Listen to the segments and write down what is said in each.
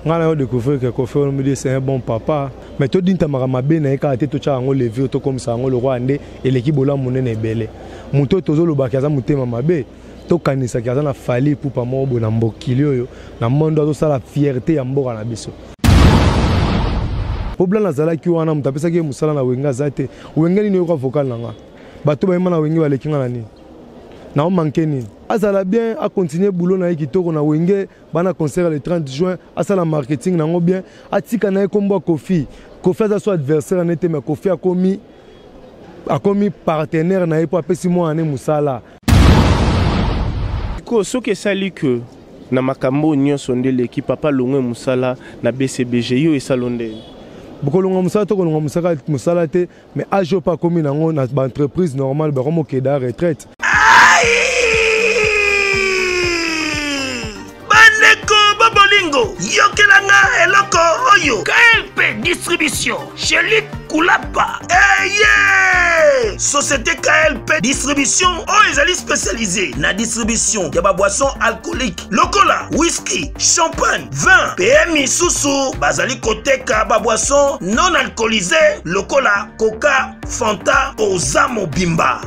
Ngana découvrir que Kofi Olomide c'est un bon papa. Mais tout dinta mabe na eka te to cha ngo lever to comme ça ngo le roi ande et l'équipe bola monene belé. Muto tozo lo bakaza mutema mabe. To kanisa kaza na fali pour pa mo bona mbokili oyo na mondo to sala fierté ya mboka na biso. Problème na zala ki wana mutapesa ke musala na wenga zate. Wenga ni ko vocal nanga. Bato ba yema na wengi wale kinga nani. Na o manqué ni. Azala bien à continuer boulot na kitoko na wenge bana concert le 30 juin asala marketing nango bien atika na kombo Kofi aza soit adversaire en été mais Kofi a commis partenaire na pour apesi mo ane musala ko soki esali que na makambo nyonso nde l'équipe papa longwe musala na BCBG yo esalonde bokolonga musala to kolonga musala te mais ajo pas commis nango na entreprise normale ba komo keda retraite. Yokelanga eloko oyo KLP distribution chez Luc Koulapa. Société KLP distribution oyo ezali spécialisée na distribution ya ba boissons alcooliques lokola whisky, champagne, vin, PMI susu bazali koteka ba boissons non alcoolisées lokola Coca, Fanta, Ozamo Bimba.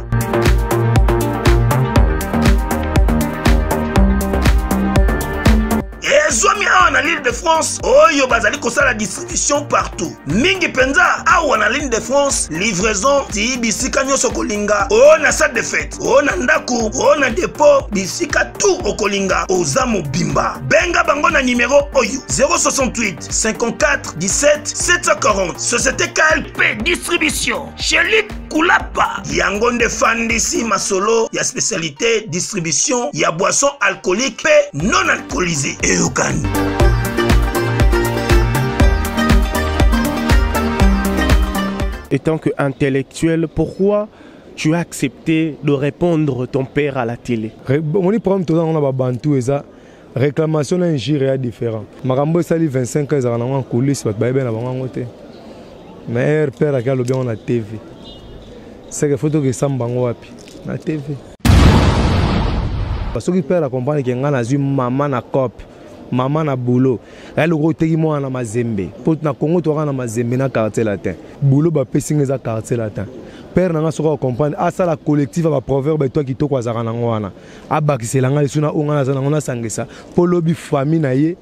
Zomi en l'île de France, oyo bazali kosala distribution partout. Mingi penza awa na l'île de France, livraison ti bisika nyoso kolinga. O na salle de fête, o na ndaku, o na dépôt, bisika tout okolinga. Ozamo Bimba. Benga bango na numéro oyo 068 54 17 740. Société KLP distribution chez Luc Koulapa. Yangonde fandisi masolo ya spécialité distribution ya boissons alcooliques et non alcoolisées. Étant que intellectuel, pourquoi tu as accepté de répondre ton père à la télé? Mon problème tout on a bantu et ça réclamation d'un gire différent. Marambo sali 25 ans ils ont en coulisses parce que na bango te. Mais père a le bien on a TV. C'est que photo que sambango wapi na TV. Parce que père a compris que ngana zu maman na cop. Maman na boulot elle roteki moi na mazembe pour na Congo to na mazembe na quartier latin boulot ba pesing les quartier latin père na soko comprendre asa la collectif ba proverbe toi qui to kwazaka na ngwana abakiselanga lisuna onga na zana ngona sangesa polobi famille na ye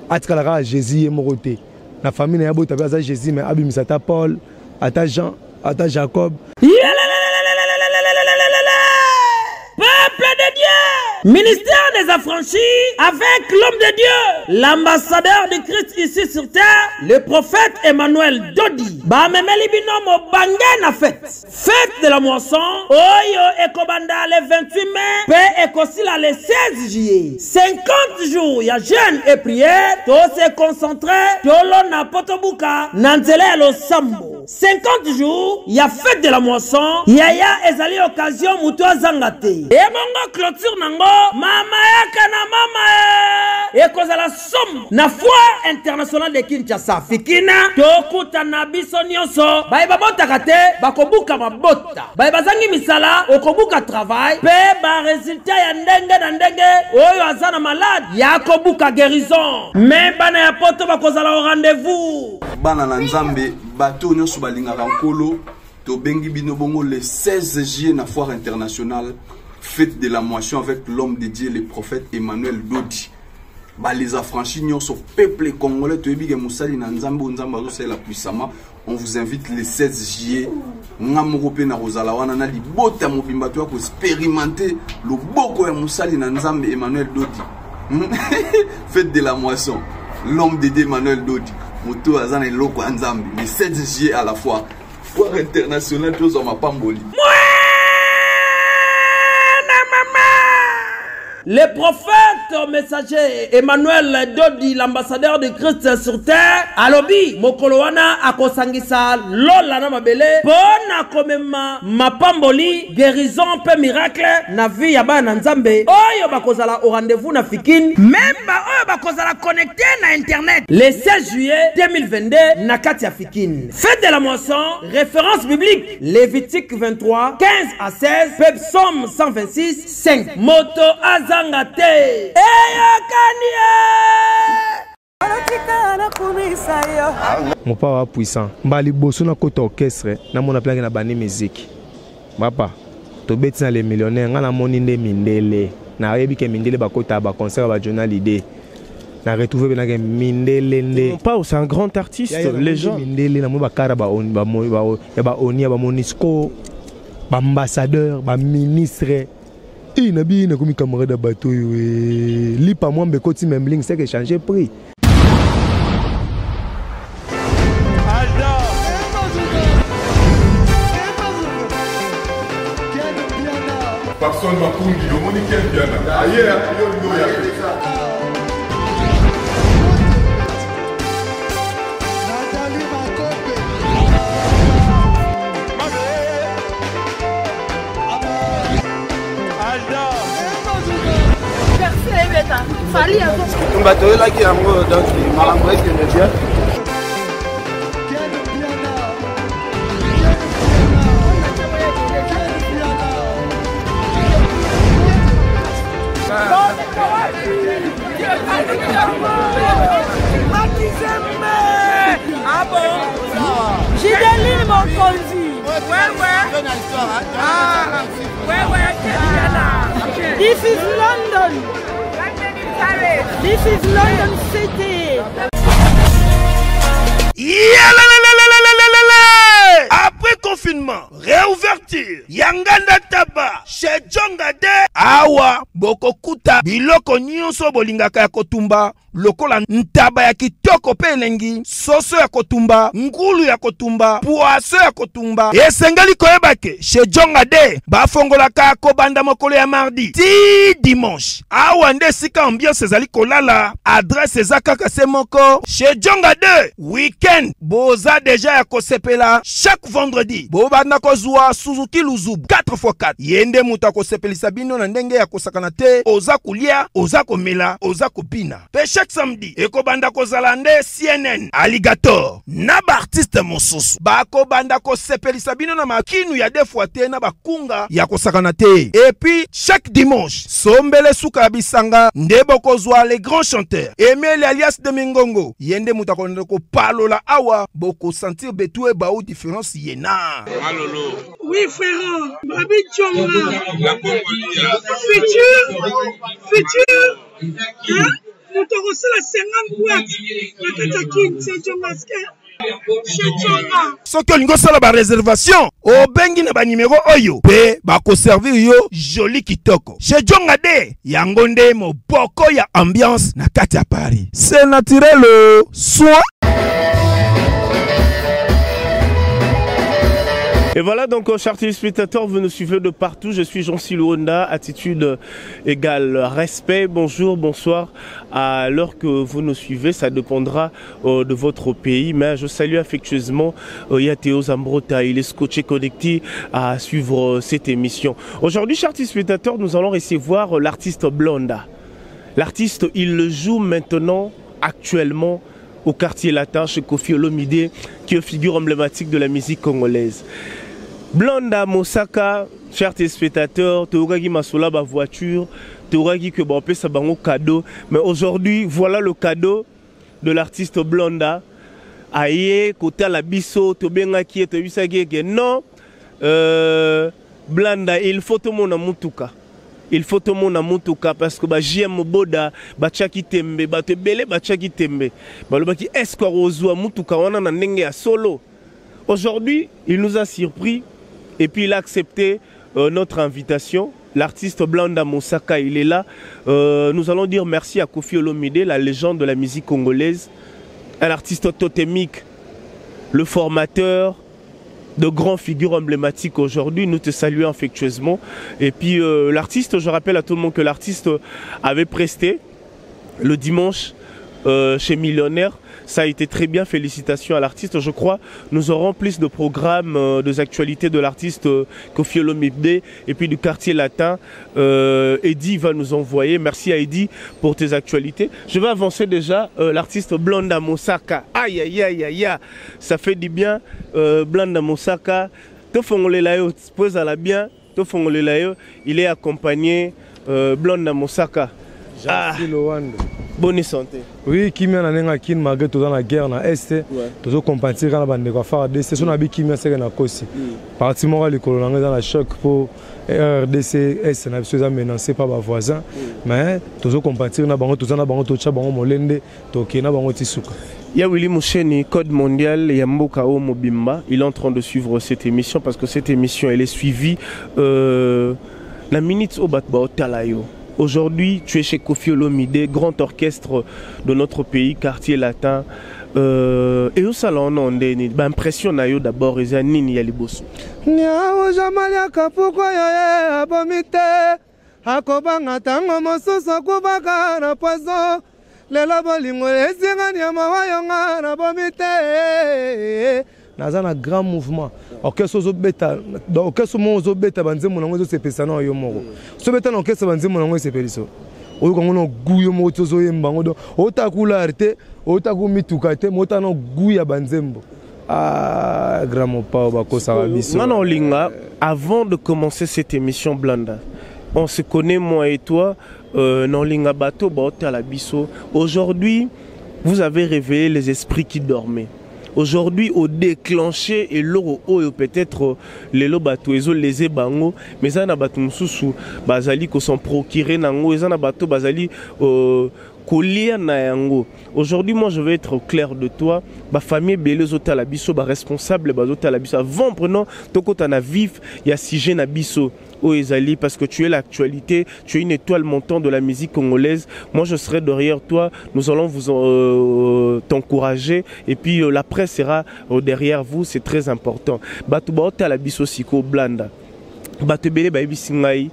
atikala ka Jésus ye mokote na famille na ya bota ba Jésus mais abimisa ta Paul ata Jean ata Jacob. Peuple de Dieu, ministère des affranchis avec l'homme de Dieu, l'ambassadeur de Christ ici sur terre, le prophète Emmanuel Dodi. Bamemeli binomo bange na fête de la moisson. Oyo ekobanda le 28 mai, pe ekosila le 16 juillet. 50 jours ya jeûne et prière, to se concentrer, tolo na potobuka, nanzele lo sambo. 50 jours, ya fête de la moisson, yaya ezali occasion mutu azangate. Et mongo clôture nango, mama yaka na mama e kozala somme na foire internationale de Kinshasa. Fikina, tokuta na biso nyonso, baye babotaka te, bakobuka mabota. Baye bazangi misala, okobuka travail, pe ba résultat ya ndenge na ndenge, oyo azana malade, ya kobuka guérison. Mais bana ya poto bakozala au rendez-vous. Bana na nzambe, bato nyonso balingaka nkolo, to bengi bino bongo le 16 juillet na foire internationale, fête de la moisson avec l'homme de Dieu, le prophète Emmanuel Dodi. Bah, les affranchis, nous sommes peuple congolais, tu es bien Moussali, Nanzambo, Nzambo, c'est la puissamment. On vous invite le 16 juillet. Ngamoropé na Rosalawana, na li bota mobimba toi pour expérimenter le boko ya Moussali, Nanzambe, Emmanuel Dodi. Fête de la moisson, l'homme de Dieu, Emmanuel Dodi. Moto Azan et Loko Nzambe, le 16 juillet à la fois. Foire internationale, tous en ma pamboli. Le prophète messager Emmanuel Dodi, l'ambassadeur de Christ sur terre, alobi mokolowana akosangisa lola na mabele pona komema mapamboli guérison pe miracle na vie ya bana nzambe oyo bakozala au rendez-vous na Fikine même ba oyo bakozala connecté na internet le 16 juillet 2022 na kati ya Fikine. Fête de la moisson, référence biblique Lévitique 23 15 à 16, Psaume 126 5. Moto Azangate. Eyakanie. Mon papa puissant. Mbali bosso na côté orchestre, na mona plaque na bani musique. Papa, to beti na les millionnaires, nga na moni nde mindele. Na rebi ke mindele ba kota ba concert ba journal idée. Na retrouvé na ke mindele nde. Mon papa c'est un grand artiste, les gens. Mindele na mo ba kara ba oni ba Monisco, ba ambassadeur, ba ministre. Et na bi na komi camarade bateau yo. Li pa moi mbe koti membling c'est que changer prix. Personne ne va pour dire, on est quel bien là. Ailleurs, il y a J'ai des lignes mon conduit. This is London. This is London City. Après confinement, réouverture, Yanganda Taba, chez Djongade, Awa, Bokokuta, Biloko Nyonso Bolingaka ya Kotumba, lokola ntaba ya kitoko pe elengi, soso ya kotumba, ngulu ya kotumba, poaso ya kotumba. Esengali koyebake, chez Djongade, bafongolaka kobanda mokolo ya mardi, ti dimanche. Awa nde sika ambiance ezali kolala, adresse ezakaka se moko, chez Djongade, weekend, boza deja ya kosepela, chaque vendredi, bobanda kozwa Suzuki Luzubu, 4x4. Yende muta kosepelisa bino na ndenge ya kosakana te, oza kulia, oza komela, oza kopina. Pe chaque samedi, ekobanda kozala nde CNN, Alligator, na ba artiste mosusu. Bako banda kosepelisa bino na makinu ya defuate na bakunga ya kosakana te. Et puis, chaque dimanche, sombele suka bisanga, nde bokozwa les grands chanteurs. Emile alias de Mingongo, yende muta ko palola awa, boko sentir betue baou différence yena. Malolo. Oui, frère. Babi Djonga. Futur. Hein? Nous te recevons la 50 boîtes. La Katakin, c'est Djongaske. Soki olingo sala ba réservation, obengi na ba numéro oyo, pe ba ko servir yo joli kitoko. Chez Djongade, yango nde moboko ya ambiance na kati ya Paris. C'est naturel, soit. Et voilà donc, chers téléspectateurs, vous nous suivez de partout. Je suis Jean-Sylou Honda, attitude égale respect. Bonjour, bonsoir. À l'heure que vous nous suivez, ça dépendra de votre pays. Mais je salue affectueusement Yateo Zambrota. Il est scotché connecté à suivre cette émission. Aujourd'hui, chers téléspectateurs, nous allons recevoir l'artiste Blonda. L'artiste, il le joue maintenant, actuellement, au quartier latin chez Koffi Olomide, qui est figure emblématique de la musique congolaise. Blonda Mosaka, chers téléspectateurs, Teoragi Masola ba voiture, Teoragi que bon ça bango cadeau, mais aujourd'hui voilà le cadeau de l'artiste Blonda. Aïe côté la biso, Tobenga qui est bisagi que non, Blonda il faut tout mon amutuka. Il faut tout le monde à Moutouka parce que j'aime Boda, Bachaki Tembe, Batebele, Bachaki Tembe. Balobaki escort aux Moutouka, on a un solo. Aujourd'hui, il nous a surpris et puis il a accepté notre invitation. L'artiste Blonda Mosaka, il est là. Nous allons dire merci à Koffi Olomide, la légende de la musique congolaise, un artiste totémique, le formateur de grandes figures emblématiques aujourd'hui. Nous te saluons affectueusement. Et puis l'artiste, je rappelle à tout le monde que l'artiste avait presté le dimanche chez Millionnaire. Ça a été très bien, félicitations à l'artiste. Je crois nous aurons plus de programmes, des actualités de l'artiste Koffi Olomide et puis du quartier latin. Eddie va nous envoyer. Merci à Eddie pour tes actualités. Je vais avancer déjà. L'artiste Blonda Mosaka. Aïe, aïe, aïe, aïe, aïe. Ça fait du bien. Blonda Mosaka. Il est accompagné Blonda Mosaka. Bonne santé. Oui, Kimia na kin malgré tout dans la guerre na est, toujours compatir na bande ko faire des c'est son abi Kimia c'est na kosi. Partiment les colons dans la choc pour RDC est na biso menacé par ba voisin, mais toujours compatir na bango tout na bango to cha bango molende to kena bango tisuka. Il y a Willy Moucheni, Code Mondial, Yamboka Mobimba. Il est en train de suivre cette émission parce que cette émission elle est suivie la minute au Batba Talayo. Aujourd'hui, tu es chez Kofi Olomide, grand orchestre de notre pays, quartier latin. Et au salon, on a une impression d'abord, il y a Nini Yaliboso. Naza na grand mouvement orchestre zo beta orchestre mo zo beta banzemo nango zo sepesa na yo moko so beta na orchestre banzemo nango sepeliso oyo kongo no guyo mo zo yemba ngo do otakula arte otakumituka te mota no guya banzembo grand mopa ba ko sa biso Nana Olinga. Avant de commencer cette émission Blanda, on se connaît moi et toi Nolinga Bato ba la biso. Aujourd'hui vous avez réveillé les esprits qui dormaient. Aujourd'hui, au déclenché et l'eau peut-être les lobato les ébango, mais ça n'a pas tout sous bazali ko sont procuré nango, ça n'a pas tout bazali colia na yango. Aujourd'hui, moi je vais être clair de toi, ba famille belé zota la biso, ba responsable ba zota la biso. Avant prenons toko tana vif, il y a sije na biso. Oh Ezali, parce que tu es l'actualité, tu es une étoile montante de la musique congolaise. Moi je serai derrière toi, nous allons vous t'encourager et puis la presse sera derrière vous, c'est très important. Batubaota la biso siko blanda. Batubele ba bisingai.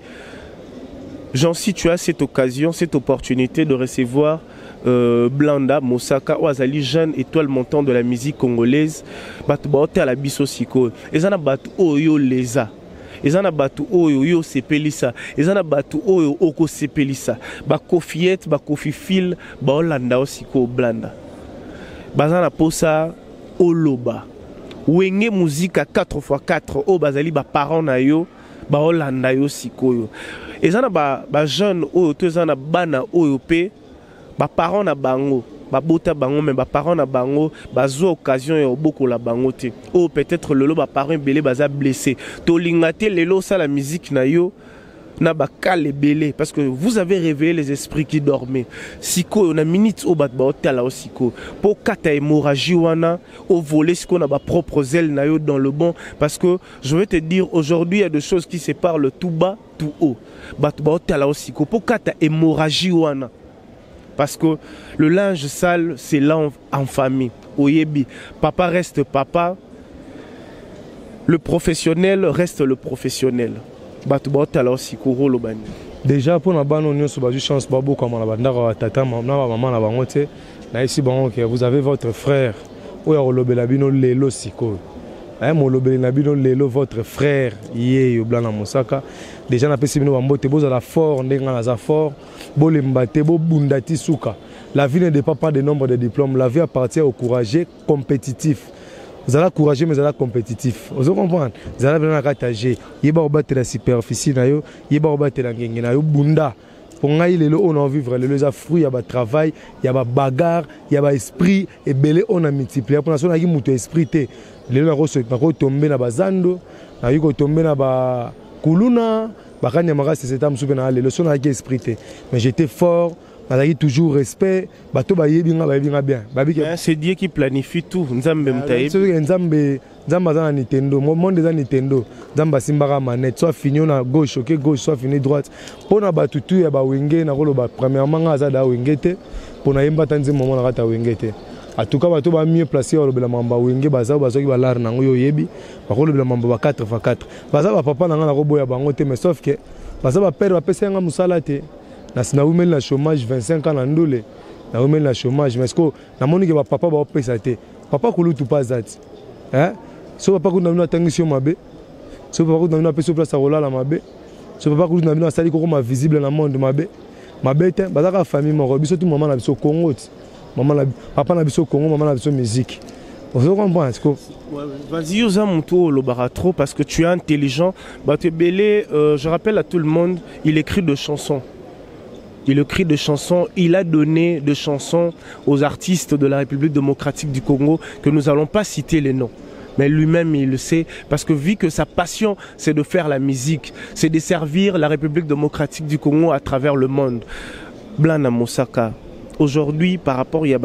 Jean, si tu as cette occasion, cette opportunité de recevoir Blanda Mosaka Oazali, jeune étoile montante de la musique congolaise, Batubaota la biso siko. Ezana batu oyo leza. Ezana batu oyo yo sepelisa, ezana batu oyo oko sepelisa, ba kofiet, ba kofifil, ba olanda osiko blanda. Bazana posa oloba. Wenge musique à 4x4 o bazali ba parents na yo, ba olanda yo sikoyo. Ezana ba jeune oyo to ezana bana oyo pe ba parents na bango. Babota bango mais ba parents na bango bazo occasion ya oboko la bango te ou peut-être lelo ba parents belé baza blessé to lingate lelo ça la musique na yo na ba kale belé parce que vous avez réveillé les esprits qui dormaient siko na minute au bat ba hôtel là siko pour kata hémorragie wana au voler ce qu'on a ba propre ailes na yo dans le bon parce que je vais te dire aujourd'hui il y a des choses qui séparent le tout bas tout haut bat ba hôtel là siko pour kata hémorragie wana. Parce que le linge sale, c'est là en famille. Oyebi, papa reste papa. Le professionnel reste le professionnel. Déjà, pour nous chance vous avez votre frère. Votre frère, déjà na pesi bino bambote bozala fort ndenge na fort bolembate bobundati suka. La vie ne dépend pas du nombre de diplômes, la vie appartient au courageux compétitif. Vous allez courageux mais vous allez compétitif. Vous comprenez? Vous allez venir à katager, yeba obattre la superficie na yo, yeba obattre la ngenge na yo bunda. Pour ngai lelo on a vivre les fruits, il y a travail, il y a bagarre, il y a esprit et belé on a multiplié pour nation na ki muto esprit te. Lelo na ko tomber na bazando, na ko tomber na ba kuluna, bakanya mara c'est tam soupena lelo son na ki esprit te. Mais j'étais fort, j'ai toujours respect, bato ba yebinga bien. C'est Dieu qui planifie tout. Nzambe mtaye. Nzambe za Nintendo, monde za Nintendo. Nzamba simbara manette, soit fini na gauche, OK gauche, soit fini droite. Pona batutu ya ba wenge na kolo ba premièrement ngaza da wengete, pona yemba tanzi moment na kata wengete. En tout cas, bato ba mieux placé au bela mamba wenge baza bazo ki balar nango yo yebi, ba kolo bela mamba ba 4x4. Baza ba papa na robo ya bango te mais sauf que baza ba père ba pesa nga musala te. Na umeli na chômage 25 ans na ndole. Na umeli na chômage mais ko na moni ke ba papa ba pesa te. Papa kulutu pas zati. Hein? So papa ko na mino atangisi mabe. So papa ko na mino peso place rola la mabe. So papa ko na mino asali ko ma visible na monde mabe. Mabe te bazaka famille mo biso tout maman na biso Congo. Maman na papa na biso Congo, maman na biso musique. Vous comprenez? Vas-y, ose mon tour le baratro parce que tu es intelligent. Batebele, je rappelle à tout le monde, il écrit de chansons. Et le cri de chanson, il a donné des chansons aux artistes de la République démocratique du Congo que nous n'allons pas citer les noms. Mais lui-même, il le sait, parce que vu que sa passion, c'est de faire la musique, c'est de servir la République démocratique du Congo à travers le monde. Blana Mosaka, aujourd'hui, par rapport à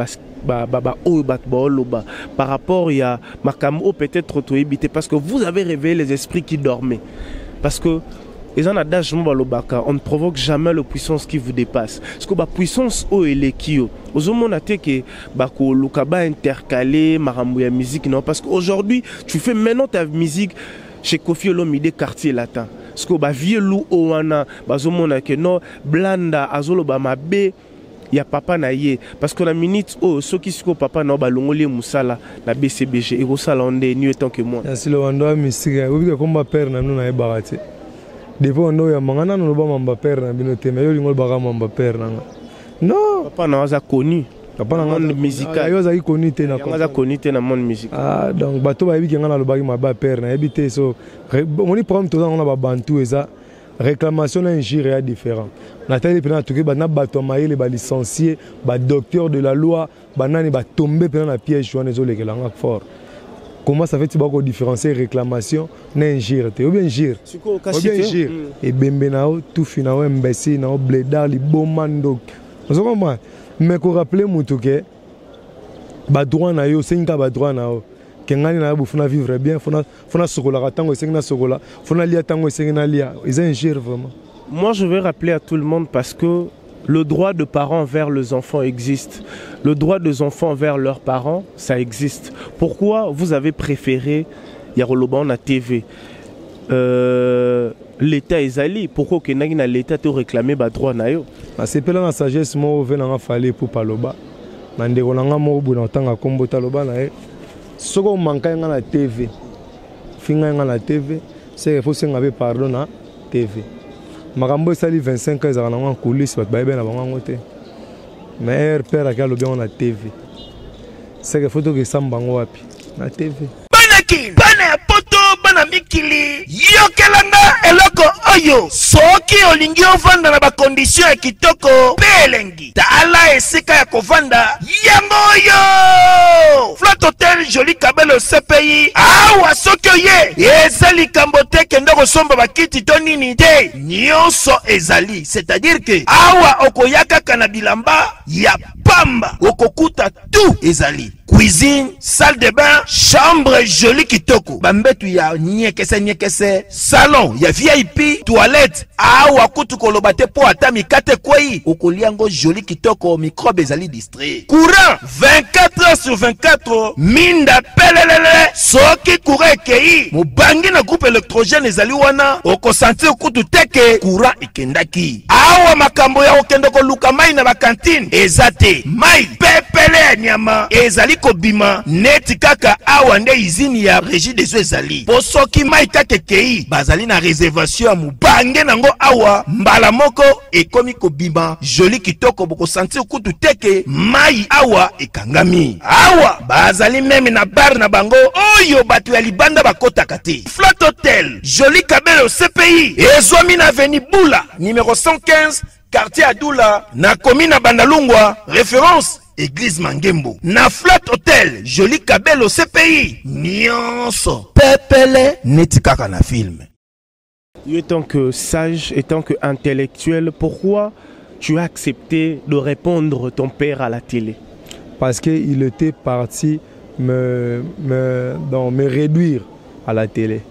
par rapport à Makamo, peut-être parce que vous avez réveillé les esprits qui dormaient. Parce que on ne provoque jamais la puissance qui vous dépasse. Parce que la puissance elle est qui intercalé la musique non parce qu'aujourd'hui tu fais maintenant ta musique chez Kofi Olomide quartier latin. Parce que vieux loup owana bazomona que non blanda azolo ba mabe ya papa na ye parce que la minute ceux qui sont papa na balongoli musala na BCBG et sala onde ni tant que moi. Si le wando mystique obi ko mba père na nuna e barate. Depuis on a mangana no ba mamba père na binote mais yo lingol ba mamba père na. Non, papa na za connu. Papa na monde musical. Yo za connu te na ko. Za connu te na monde musical. Ah donc bato ba yebi ngana lo ba mamba père na ebité so on y problème tout on a ba bantu eza réclamation d'un jury est différent. Nathalie pena tout que ba na bato maïle ba licencié, ba docteur de la loi, ba nani ba tomber pena na piège joane zo lekelanga fort. Comment ça fait tu vas différencier réclamation d'un jury ou bien jury. Ou bien jury et bembenao tout finao imbécile nao blédard li bomando. Vous comprenez? Mais ko rappeler mutu que ba droit na yo senga ba droit na yo. Kengani na bu funa vivre bien funa sokola tango sengna sokola funa lia tango sengna lia ils ingèrent vraiment. Moi je vais rappeler à tout le monde parce que le droit de parents envers les enfants existe. Le droit des enfants envers leurs parents, ça existe. Pourquoi vous avez préféré Yaroloban à TV l'État ezali pourquoi que na l'État te réclamer ba droit na yo? C'est pela na sagesse mo venanga fallait pour paloba. Na ndeko nanga mo bu na tanga kombo taloba na e. Soko manka nga na TV finga nga na TV c'est il faut senga pardon na TV makambo sali 25 ans ezana nga coulisse bat baebe na bango te mais père akalo bien na TV c'est il faut que samba ngo wapi na TV banaki bana poto bana mikili yokelanga eloko oyo soki olingi ovanda na ba condition ya kitoko pelengi tala esika ya kovanda yango oyo Flat Hotel Joli Kabelo CPI awa soki oye ezali kambote kendo kosomba bakiti to nini te nyonso ezali c'est-à-dire que awa okoyaka kana bilamba ya pamba okokuta tout ezali cuisine, salle de bain, chambre jolie kitoko. Bambetu ya nyekese, salon ya VIP, toilette. Awa kutu kolobate po atami kate kwei. Okoliango jolie kitoko, microbe ezali distrait. Courant 24 heures sur 24. Minda pelelele. Soki courant kei. Mubangi na groupe électrogène ezali wana. Oko sentir kutu teke. Courant ikendaki. Awa makambo ya okendoko luka mai na ba cantine. Ezate. Mai pepele nyama. Ezali kobima neti kaka awa nde izini ya régie des eaux ezali po soki mai kaka kei bazali na réservation ya mubange nango awa mbala moko ekomi kobima joli kitoko boko sentir kutu teke mai awa ekangami awa bazali meme na bar na bango oyo batu ya libanda bakotaka te. Flat Hotel Joli Kabelo CPI ezwami na avenue Bula numéro 115 quartier Adoula na commune Bandalungwa référence Église Mangembo. Na Flat Hotel Joli Kabelo CPI nyonso pepele netikaka na film. Étant que sage, étant que intellectuel, pourquoi tu as accepté de répondre ton père à la télé? Parce qu'il était parti me réduire à la télé.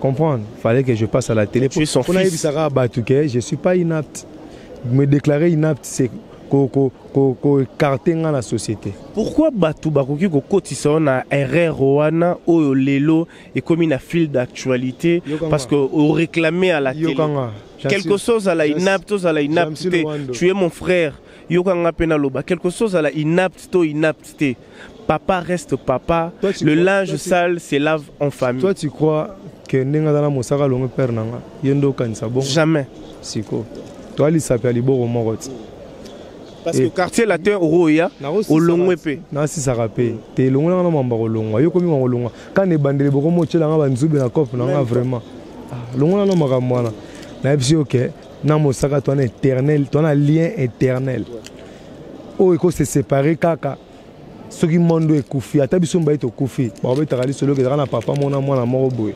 Comprendre? Il fallait que je passe à la télé. Tu es son fils. Je ne suis pas inapte. Me déclarer inapte, c'est écarter dans la société. Pourquoi Batu Bakoki kotisa na erreur wana o lelo et comme une fil d'actualité parce que au réclamer à la télé quelque chose à la inapte, tu es mon frère. Yokanga penaloba quelque chose à la inapte. Papa reste papa. Le linge sale se lave en famille. Toi tu crois que Nenga Mosaka longue père nanga yendo kanisa bon? Jamais. Siko. Toi li s'appelle Liboro Morot. Parce que quartier latin Oroya au Longwepe. Na si ça rappelle. Te longa na mamba Longwa. Yo komi mamba Longwa. Quand ne bandele boko mo chela nga banzubi na cop na nga vraiment. Ah longa na makamwana. Na ebisi OK. na mosaka toi éternel, toi un lien éternel. Oh, il faut se séparer kaka. Ce qui monde est koufi, ata biso mba to koufi. Ba ba takali solo ke na papa mona mwana moko boy.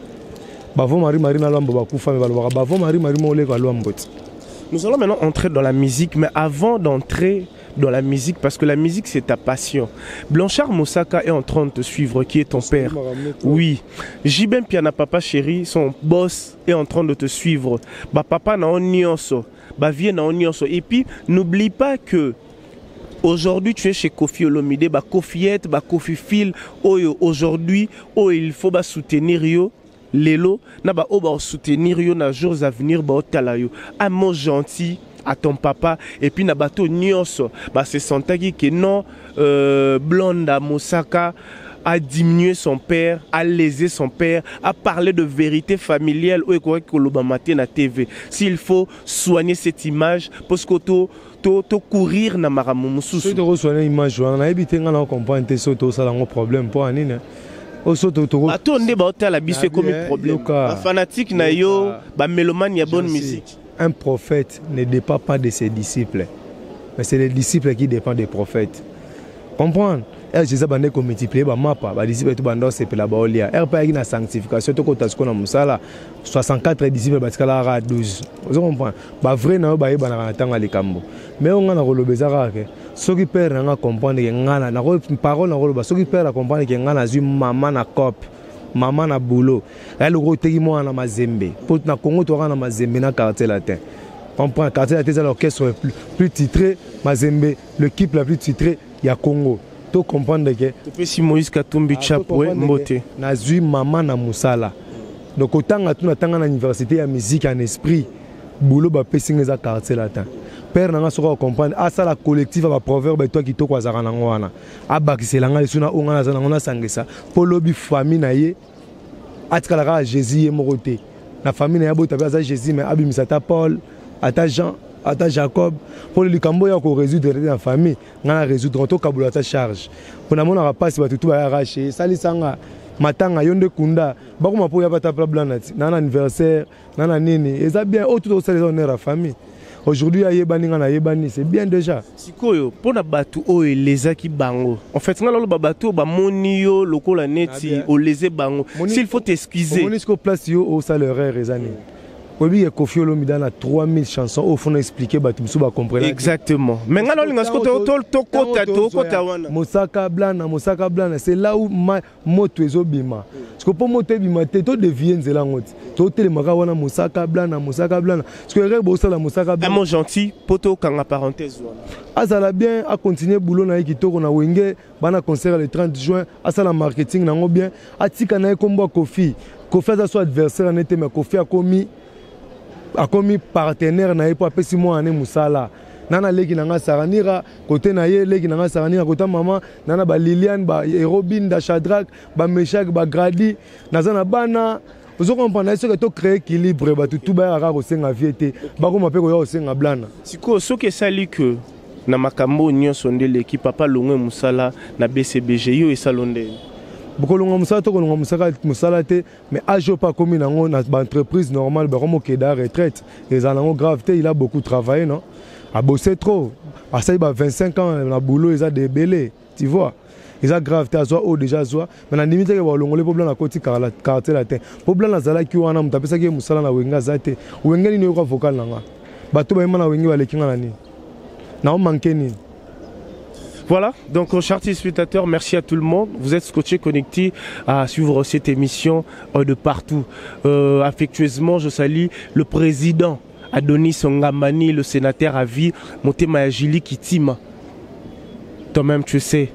Ba vo mari na lombo ba kufa me ba vo mari mo le ka lombo. Nous allons maintenant entrer dans la musique, mais avant d'entrer dans la musique, parce que la musique c'est ta passion. Blanchard Moussaka est en train de te suivre, qui est ton père. Oui. Jibem Piana Papa Chéri, son boss, est en train de te suivre. Ba papa na onionso, ba vie na onionso. Et puis n'oublie pas que aujourd'hui tu es chez Kofi Olomide, ba Kofiette, ba Kofi Phil. Aujourd'hui, il faut ba soutenir yo. Lelo, na ba oba soutenir yo na jours à venir ba otala yo. Un mot gentil à ton papa et puis na bato nyonso ba se sentaki que non Blonda Moussaka a diminué son père, a lésé son père, a parlé de vérité familiale ou matin na TV. S'il faut soigner cette image parce que to courir na maramu mususu. Si tu soigner image na ebité ngana comprendre te soto ça un problème pour anine. Attendez, la bise comme un problème. Un fanatique na yo, ba mélomane ya bonne musique. Un prophète ne dépend pas de ses disciples, mais c'est les disciples qui dépendent des prophètes. Comprendre? Jésus a multiplié ba mapa, ba disciples tout bando c'est la baolia. Pas une sanctification to ko tasko na musala 64 disciples ba tikala ra 12. Vous comprenez? Ba vrai na ba yeba na tanga likambo. Mais on a rolobeza ra ke ceux qui perdent na comprendre que ngana na parole na roloba ceux qui perdent à comprendre que ngana zu maman na cop maman na boulot elle roteki moi na mazembe pour na Congo to na mazembe na quartier latin comprendre quartier latin c'est l'orchestre plus titré mazembe l'équipe la plus titrée ya Congo to comprendre que depuis si Moïse Katumbi Chapwe mbote na zu maman na musala donc autant à tout na tanga na université ya musique en esprit boulot ba pessinga za quartier latin. Père n'a pas comprendre à ça la collective va proverbe toi qui to kwa zara ngwana abakiselanga lesuna ongana zana ngona sangesa pour lobi famille na ye atkala Jésus moroté na famille na yabo tabaza Jésus mais abimisa ta Paul ata Jean ata Jacob pour le cambo ya ko résoudre la famille ngana résoudre to kabula ta charge pour na mona passe ba tutu ba arracher salisanga matanga yonde kunda bakoma po ya bata problème na anniversaire na nini eza bien autour de ça les honneurs à famille. Aujourd'hui, c'est bien déjà. Sikoyo, pour na batu o eleza ki bango. En fait, ngalo ba batu ba monio lokola neti o leze bango. S'il faut t'excuser. Monisco place yo au salaire rezani. Obi ya Kofi Olomide na 3000 chansons au fond expliquer batu musu ba comprendre. Exactement. Mais ngalo linga sko to kota wana. Mosaka blana, c'est là où moto ezobima. Parce que pour moto bima te to devient nzela ngoti. To telemaka wana Mosaka blana. Parce que rebo ça la Mosaka blana. Un mot gentil, poto kanga parenthèse wana. Azala bien à continuer boulot na kitoko na wenge bana concert le 30 juin, asala marketing nango bien, atika na kombo Kofi. Kofi a soit adversaire en été mais Kofi a commis partenaire na pour apesi moi ane musala nana leki nanga saranira côté na ye leki nanga saranira côté maman nana ba Liliane ba Robin da Shadrach ba Meshach ba Grady nazana bana vous comprenez ce que to créer équilibre ba tout ba ara ko senga viete ba ko mape ko yo senga blana siko so ke sali que na makambo nyonso nde l'équipe papa longwe musala na BCBG yo esalonde Bokolonga musala to kolonga musala te mais ajo pas comme na entreprise normale ba comme keda retraite les anango gravité il a beaucoup travaillé non a bossé trop a ça il a 25 ans na boulot ils a débélé tu vois ils a gravité à soi ou déjà soi mais na limite que ba longole problème na koti quartier latin problème na zala ki wana mutapesa ki musala na wenga zate wenga ni yo vocal nanga bato ba na wengi ba lekinga na ni na o manqué ni. Voilà, donc chers téléspectateurs, merci à tout le monde. Vous êtes scotchés, connectés à suivre cette émission de partout. Affectueusement, je salue le président Adonis Ngamani, le sénateur à vie, Motema Jili Kitima. Toi-même, tu sais,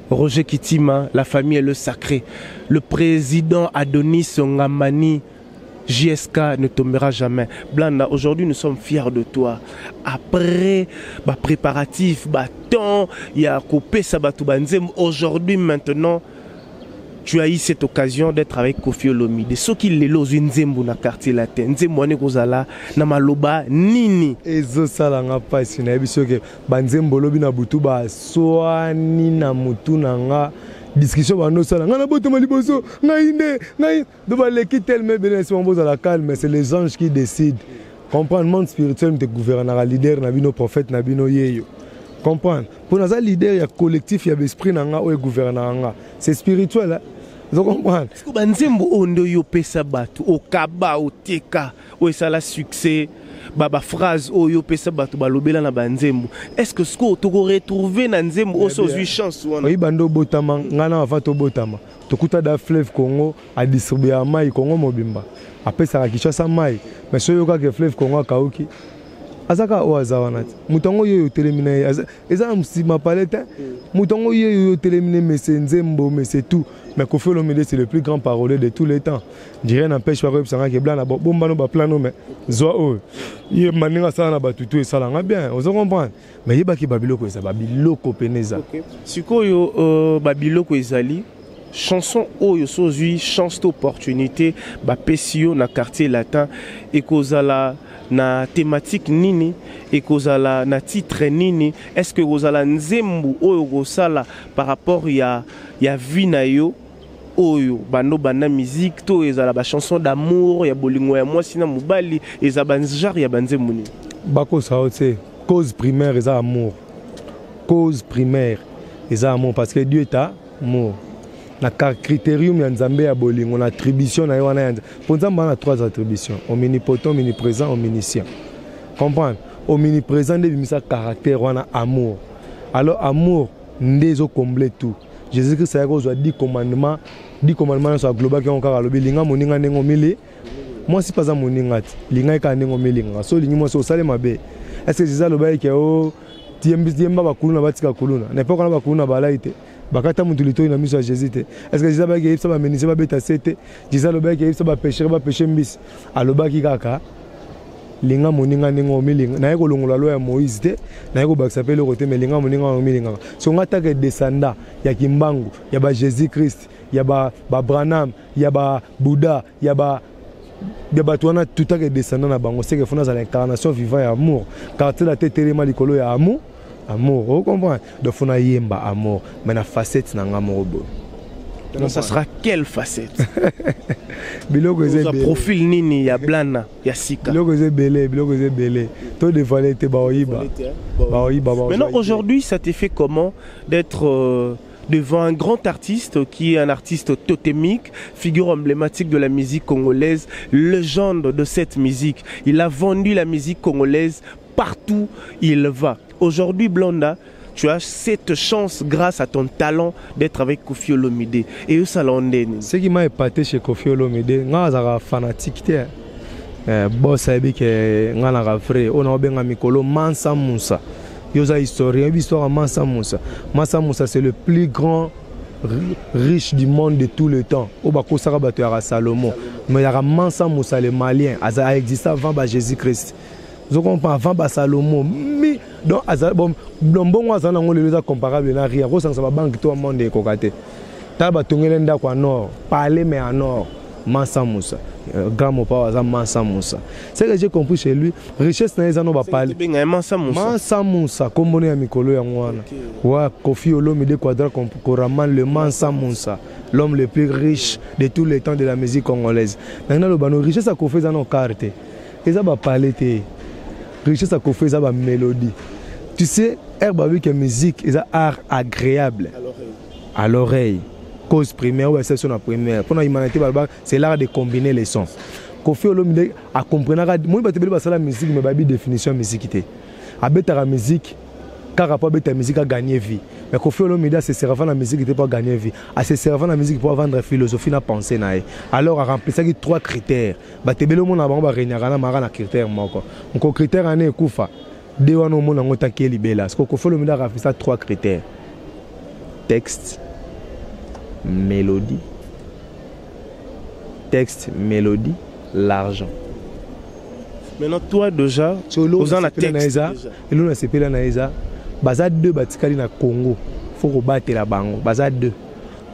Roger Kitima, la famille est le sacré. Le président Adonis Ngamani, JSK ne tombera jamais. Blanda, aujourd'hui nous sommes fiers de toi. Après, préparatif, temps, il y a coupé Sabatou Banzem. Aujourd'hui, maintenant, tu as eu cette occasion d'être avec Kofi Olomide. Ce qui est là, Nzembo na quartier latin. Nzembo ne kozala na maloba nini. Ezo sala nga pa sina biso ke Banzembo lobi na butu ba soani na mutu na nga. Discussion va nous sala ngana boto maliboso ngainde ngai do ba leki tellement bien c'est on à la calme mais c'est les anges qui décident comprendre monde spirituel te gouvernera leader na bino prophète na bino yeyo comprendre pour naza leader ya collectif ya esprit nanga o gouvernera c'est spirituel. Vous comprenez? Est-ce que banzembo ondo yo pesa batu okaba oteka o esala succès baba phrase o yo pesa batu balobela na banzembo est-ce que sko to retrouver na nzembo o so zui chance wana oui bando botama ngana avant to botama to kuta da fleuve Congo a distribuer mai Congo mobimba après ça Kinshasa mai mais so yo ka ke fleuve Congo kauki azaka o azawana mutongo yo telemine eza msima paleta mutongo yo telemine mais c'est nzembo mais c'est tout. Mais Koffi Olomide c'est le plus grand parolier de tous les temps. Dirait n'empêche pas que ça que blanc na bomba no ba plano mais zoa o. Ye maninga ça na ba tutu et ça là bien, vous comprenez. Mais yeba ki babiloko ça babiloko peneza. Sikoyo babiloko ezali chanson oyo sozui chance d'opportunité ba pesio na quartier latin et kozala na thématique nini et kozala na titre nini est-ce que kozala nzembu oyo kosala par rapport ya vie na yo oyo bando bana musique to ezala ba chanson d'amour ya bolingo ya mwasi na mobali ezaba genre ya banzembu ni bako saote cause primaire eza amour cause primaire eza amour parce que Dieu est amour na critérium ya nzambe ya bolingo na attribution na yo wana ya pour nzambe na 3 attributions omnipotent omniprésent omniscient comprendre omniprésent de bimisa caractère wana amour alors amour ndezo combler tout Jésus Christ a dit 10 commandements sur global qui ont encore lobi linga moninga nengo mili moi si pas mon ningati linga ka nengo milinga so lingi moi so sale mabe est-ce que Jésus loba ke o tiemba ba kuluna batika kuluna ne pas kana ba kuluna balaite bakata mutu lito na miso ya Jésus te est-ce que Jésus ba ke yipsa ba menise ba beta sete Jésus loba ke yipsa ba pécher mbis aloba ki kaka linga moninga nengo milinga na yeko longola lo ya Moïse te na yeko bakisa pe le côté mais linga moninga milinga so ngata ke descendant ya kimbangu ya ba Jésus Christ ya ba Branham ya ba Bouddha ya ba tuana tout à que descendant na bango c'est que fona za l'incarnation vivant ya amour car tu la tête tellement likolo ya amour vous comprenez donc fona yemba amour mais na facette na ngamour bo. Donc ça sera quelle facette? Biloko ze profil nini ya blana ya sika. Biloko ze belé. Tout de valete baoyiba. Maintenant aujourd'hui, ça t'est fait comment d'être devant un grand artiste qui est un artiste totémique, figure emblématique de la musique congolaise, légende de cette musique. Il a vendu la musique congolaise partout où il va. Aujourd'hui, Blonda, tu as cette chance grâce à ton talent d'être avec Koffi Olomide. Et où ça l'a ondé? Ce qui m'a épaté chez Koffi Olomide, je suis fanatique. Boss a dit que je suis frère. On a bien Mikolo Mansa Moussa. Il y a une histoire de Mansa Moussa. Mansa Moussa, c'est le plus grand riche du monde de tout le temps. Au Bako Sarabatu à Salomon. Mais il y a Mansa Moussa, le Malien. Il a existé avant Jésus-Christ. Vous comprenez avant Salomon. Donc, bon, ça n'a comparable à rien. Ça va banque tout le monde est cocaté. Taba Tungelenda quoi nord. Parler mais en nord. Mansa Moussa. Grand mon papa Mansa Moussa. C'est que j'ai compris chez lui. Richesse n'a pas va parler. Mansa Moussa. Comme on est à Mikolo Yangwana. Ouais, Koffi Olomide Quadra Koraman le Mansa Moussa. L'homme le plus riche de tous les temps de la musique congolaise. Maintenant le bano richesse à Koffi dans nos cartes. Et ça va parler te. Richesse à Koffi ça va mélodie. Tu sais, que la musique est un art agréable à l'oreille. Cause primaire ou exception à première. Pour l'humanité, c'est l'art de combiner les sons. Koffi Olomide a compris. Moi, je vais la musique, mais je vais définition de la musique. La musique, car rapport avec la musique a gagné vie. Mais Koffi Olomide, c'est servant la musique pour gagner vie. C'est servant la musique pour vendre philosophie, la pensée. Alors, à remplir 3 critères. Tu peux le monde avoir un critère. Un critère est Koufa. Deux ans au monde en tant que libéla. Ce qu'il faut le mettre à faire 3 critères. Texte, mélodie. Texte, mélodie, l'argent. Maintenant toi déjà, aux en a texte. Et nous on s'appelle la naïsa. Baza 2 batikali na Congo. Faut rebattre la bango. Baza 2.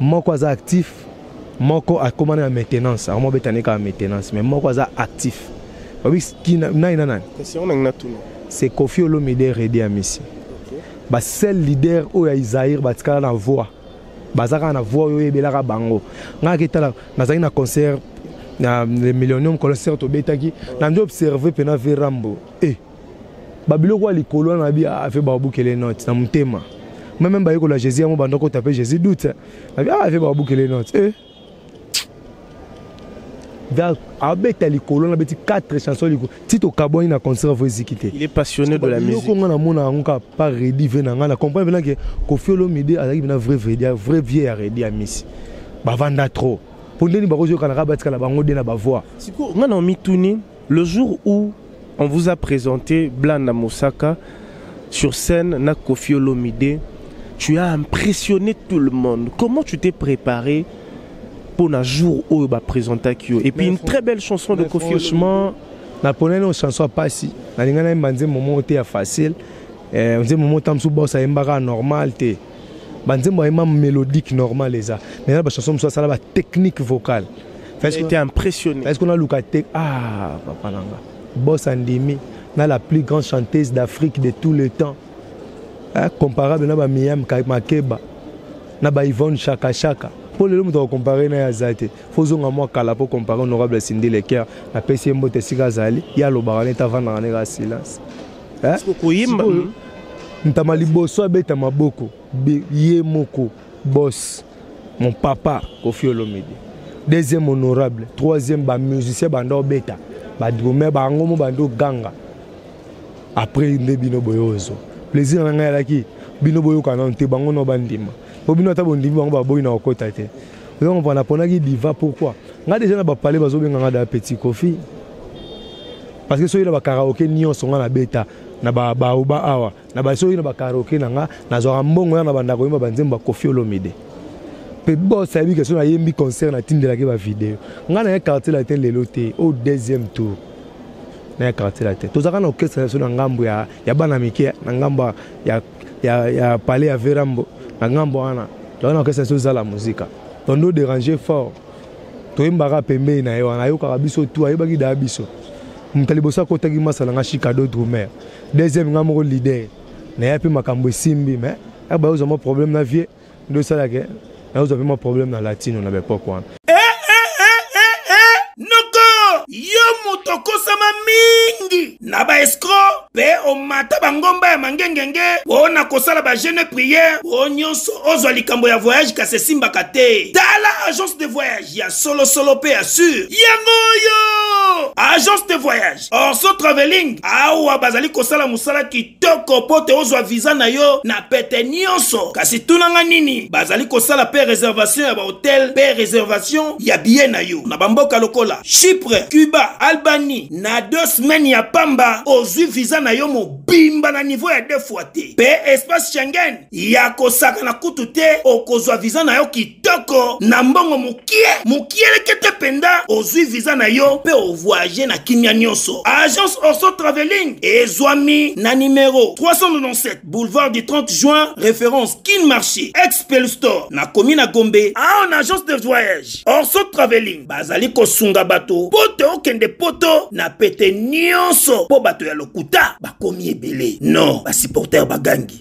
Moko za actif. Moko a commandé la maintenance. Alors moi betane ka maintenance mais moko za actif. Oui, qui na question on a tout. C'est Koffi Olomide Redi Amissi. Bah seul leader où ya Isaïr batikala na voix. Bazaka na voix yo ebelaka bango. Nga ketala nazaki na concert na le Millennium concert to betaki na ndio observer pena Verambo babilo kwa likolo na bi a fait babukele note na mutema même ba yiko la Jésus mo bandoko taper Jésus doute na bi a fait babukele note vers abeta likolo na beti 4 chansons likolo tito kaboni na concert vous zikité il est passionné de la musique ko ngana mona nka pas ready ve na ngana comprendre bien que Koffi Olomide azaki na vrai vieux ready à Miss bavanda trop pour ndeni bakozo kana kabatika la bango de na bavoix siko ngana mituni le jour où on vous a présenté Blanda Mosaka sur scène na Koffi Olomide, tu as impressionné tout le monde. Comment tu t'es préparé pour un jour où il va présenter Kyo et puis une très belle chanson de Koffi Olomide. Franchement, na pone une chanson pas si na lingana mbanze moment était facile on dit moment tamsu bossa embara normal te banze mo mélodique normal les ça mais la chanson ça la technique vocale j'ai été impressionné est-ce qu'on a Lukatek papa nanga boss Andimi na la plus grande chanteuse d'Afrique de tous les temps comparable na ba Miriam Makeba na ba Yvonne Chaka Chaka pour le monde comparer na Yazate faut zonga moi kala pour comparer honorable Cindy Leker na PCM Bote Sigazali ya lo barane ta vanda na silence ko yimba ntamali boso abeta maboko ye moko boss mon papa Koffi Olomide deuxième honorable troisième ba musicien bando beta ba drummer ba ngomo bando ganga après ndebino boyozo plaisir na ngai laki bino boyo kana nte bango no bandima po bino ta bondimi bango ba boyi na okota te donc on a ponaki diva pourquoi nga déjà na ba parler bazo benga nga da petit Koffi parce que soyi na ba karaoke nion songa na beta na ba uba awa na ba soyi na ba karaoke na nga na zo mbongo ya na banda ko yimba banzemba Koffi Olomide pe boss sabi que so na yembi concert na tindela ke ba vidéo nga na quartier la télé loté au deuxième tour na quartier la télé tozaka na orchestre so na ngambo ya bana mike na ngambo ya palais ya Verambo na ngambo ana donc na orchestre so za la musique donc nous déranger fort to imbara pembe na yo na yo ka biso tout ayebaki da biso mtalibosa ko tagi masala nga Chicago drummer deuxième ngambo leader na yapi makambo simbi mais ba yo problème na vie ndo sala ke na yo mo problème na latino na bepo kwa noko yo motoko sama mingi na ba escroc pe o mata bangomba ya mangengenge ona kosala ba jeune prière o nyonso ozwa likambo ya voyage ka se simba kate tala agence de voyage ya solo pe assure yango yo agence de voyage Orso Traveling awa bazali kosala musala kitoko pote ozwa visa na yo na pete nyonso kasi tunanga nini bazali kosala pe réservation ya ba hotel pe réservation ya billet na yo na bamboka lokola Chypre, Cuba, Albanie na 2 semaines ya pamba ozwi visa na yo mobimba na niveau ya 2 fois te pe espace Schengen ya kosaka na kutu te okozwa visa na yo kitoko na mbongo mukie lekete penda ozwi visa na yo pe o voyager na kimia nyonso agence Orso Traveling ezwami na numéro 397 boulevard du 30 juin référence Kin Marché Expel Store na commune Gombe en agence de voyage Orso Traveling bazali kosunga bato poto okende poto na pete nyonso po bato ya lokuta bakomi ebele non ba supporter bagangi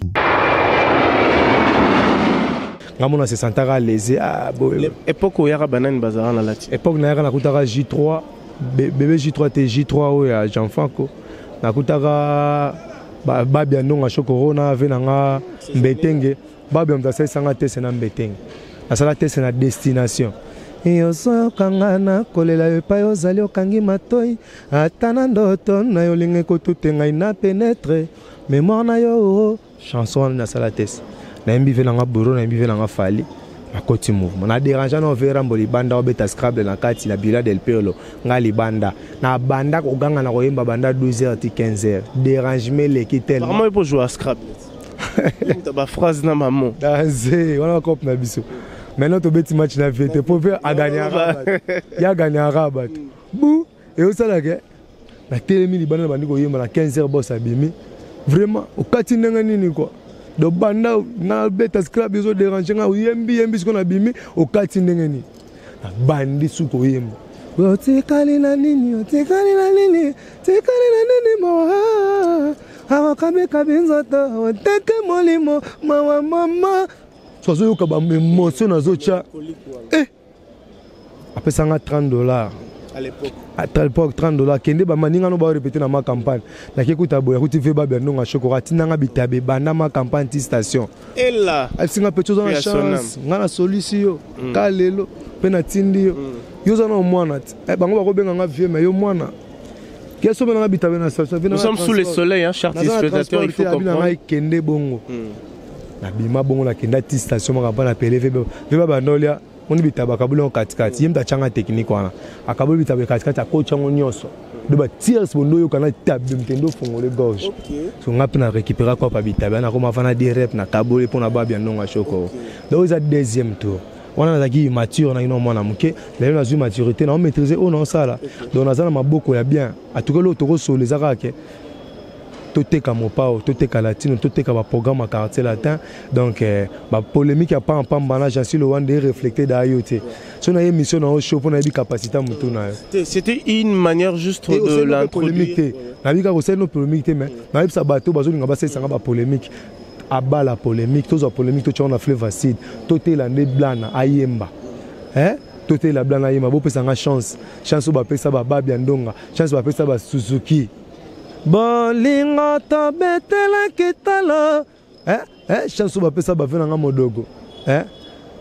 ngamona se sentaka lésé époque où yaka banane bazara na lati époque na yaka na kutaka J3 bébé J3 te J3 o ya Jean Franco na kutaka babia ndonga chokorona ave nanga mbetenge babia mtasa sanga tese na mbetenge asala tese na destination yoso kangana kolela epai ozali okangi matoi ata na ndoto na yo linge kotute ngai na pénétre mémoire na yo chanson na sala tese na yembi ve nanga buro na yembi ve nanga fali makoti mouvement na dérangeant na Verambo libanda obeta scrabble na kati na Bila del Perlo nga libanda na banda ko ganga na koyemba banda 12h ti 15h dérangement leki tel vraiment il faut jouer à scrabble ta ba phrase na maman danser wana cop na biso maintenant to beti match na vete pour faire a gagner arabat ya gagner arabat bou et au sala ke na telemi libanda na bandi koyemba na 15h boss abimi vraiment au kati ndanga nini quoi do banda na beta scrap biso déranger nga yembi siko na bimi o kati ndenge ni bandi suko yembo otikali na nini mo awakabe kabinzoto oteke molimo mawa mama sozo yoka ba émotion nazo cha apesanga $30 À l'époque. À l'époque, $30. Kende ba maninga no ba répéter dans ma campagne. Na kekuta boya kuti fe ba biandonga chokora tinanga bitabe bana ma campagne ti station. Et là, elle singa petit dans la chance. Ngana solution. Kalelo pe na tindi yo. Yo za na mwana. Bango ba ko benga nga vieux mais yo mwana. Nous sommes sous le soleil, hein, chers téléspectateurs, il faut comprendre. Kende bongo. Na bima bongo la kenda ti station ma campagne appelé veba bandolia. On bitaba kabula en katikati yemta changa technique wana akabula bitaba katikati akocha ngonyoso de ba tiers bondo yo kana tabe mtendo fongole gorge so ngapi na récupérer quoi pa bitaba na koma fana di rep na kabole pona ba bien nonga choko donc ça deuxième tour on a zaki mature na ino mwana muke la na zu maturité na on maîtriser on non ça là donc na za maboko ya bien atuka lo toko so les arake toteka mopao toteka latino toteka ba programme à quartier latin donc ba polémique a pas en pambana j'en suis le one de réfléchir d'ayote so na émission na show pour na bi capacité mutuna c'était une manière juste de l'introduire na bi ka ko c'est no polémique mais na bi sa bateau bazo nga ba c'est sanga ba polémique aba la polémique tozo polémique to na fleuve acide totela ne blana ayemba totela blana ayemba bo pesa nga chance ba pesa ba babia ndonga chance ba pesa ba Suzuki bolingo to betela kitalo chance ba pesa ba vena nga modogo